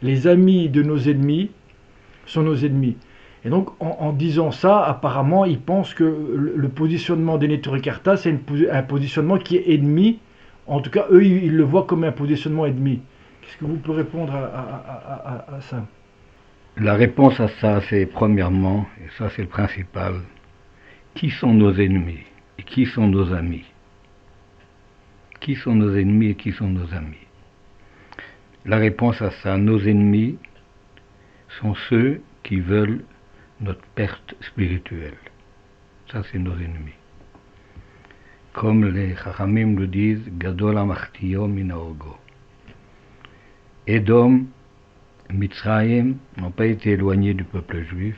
les amis de nos ennemis sont nos ennemis. Et donc, en disant ça, apparemment, ils pensent que le positionnement des Neturei Karta, c'est un positionnement qui est ennemi. En tout cas, eux, ils le voient comme un positionnement ennemi. Qu'est-ce que vous pouvez répondre à ça? La réponse à ça, c'est premièrement, et ça c'est le principal, qui sont nos ennemis et qui sont nos amis? Qui sont nos ennemis et qui sont nos amis? La réponse à ça, nos ennemis sont ceux qui veulent notre perte spirituelle. Ça, c'est nos ennemis. Comme les Chachamim le disent, Gadol Amachtiyo Minaogo. Édom, Mitzrayim n'ont pas été éloignés du peuple juif,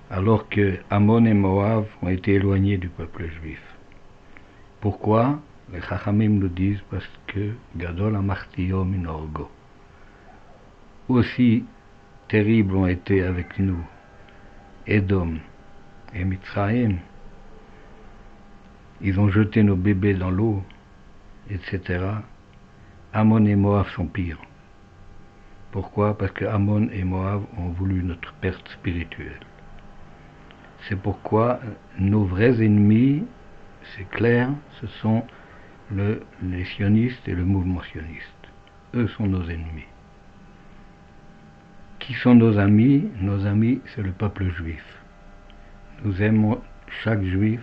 alors que Ammon et Moab ont été éloignés du peuple juif. Pourquoi? Les Chachamim le disent parce que Gadol Amachtiyo Minaogo. Aussi terribles ont été avec nous Édom et Mitzrayim. Ils ont jeté nos bébés dans l'eau, etc. Ammon et Moab sont pires. Pourquoi? Parce que Ammon et Moab ont voulu notre perte spirituelle. C'est pourquoi nos vrais ennemis, c'est clair, ce sont les sionistes et le mouvement sioniste. Eux sont nos ennemis. Qui sont nos amis? Nos amis, c'est le peuple juif. Nous aimons chaque juif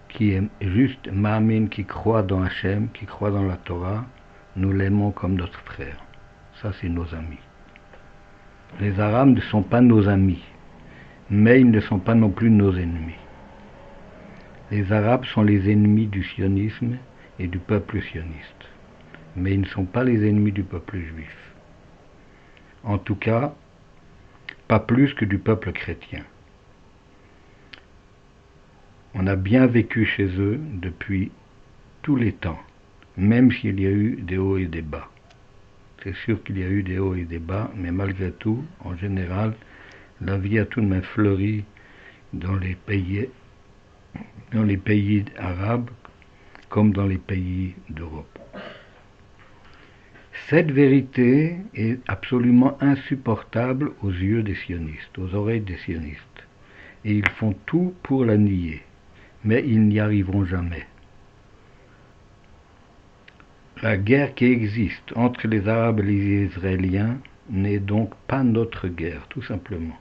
qui est juste Ma'amin, qui croit dans Hachem, qui croit dans la Torah. Nous l'aimons comme notre frère. Ça, c'est nos amis. Les Arabes ne sont pas nos amis, mais ils ne sont pas non plus nos ennemis. Les Arabes sont les ennemis du sionisme et du peuple sioniste, mais ils ne sont pas les ennemis du peuple juif. En tout cas, pas plus que du peuple chrétien. On a bien vécu chez eux depuis tous les temps, même s'il y a eu des hauts et des bas. C'est sûr qu'il y a eu des hauts et des bas, mais malgré tout, en général, la vie a tout de même fleuri dans les pays arabes comme dans les pays d'Europe. Cette vérité est absolument insupportable aux yeux des sionistes, aux oreilles des sionistes, et ils font tout pour la nier, mais ils n'y arriveront jamais. La guerre qui existe entre les Arabes et les Israéliens n'est donc pas notre guerre, tout simplement.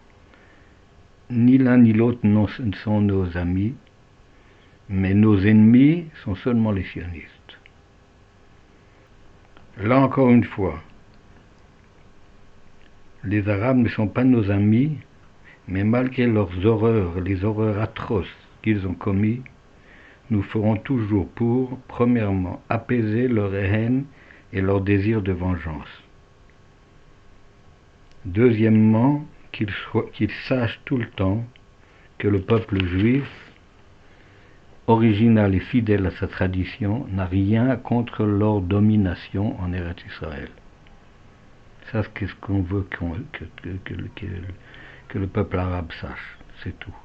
Ni l'un ni l'autre ne sont nos amis, mais nos ennemis sont seulement les sionistes. Là encore une fois, les Arabes ne sont pas nos amis, mais malgré leurs horreurs, les horreurs atroces qu'ils ont commis, nous ferons toujours pour, premièrement, apaiser leur haine et leur désir de vengeance. Deuxièmement, qu'ils sachent tout le temps que le peuple juif, original et fidèle à sa tradition, n'a rien contre leur domination en Eretz Israël. Ça, c'est ce qu'on veut que le peuple arabe sache, c'est tout.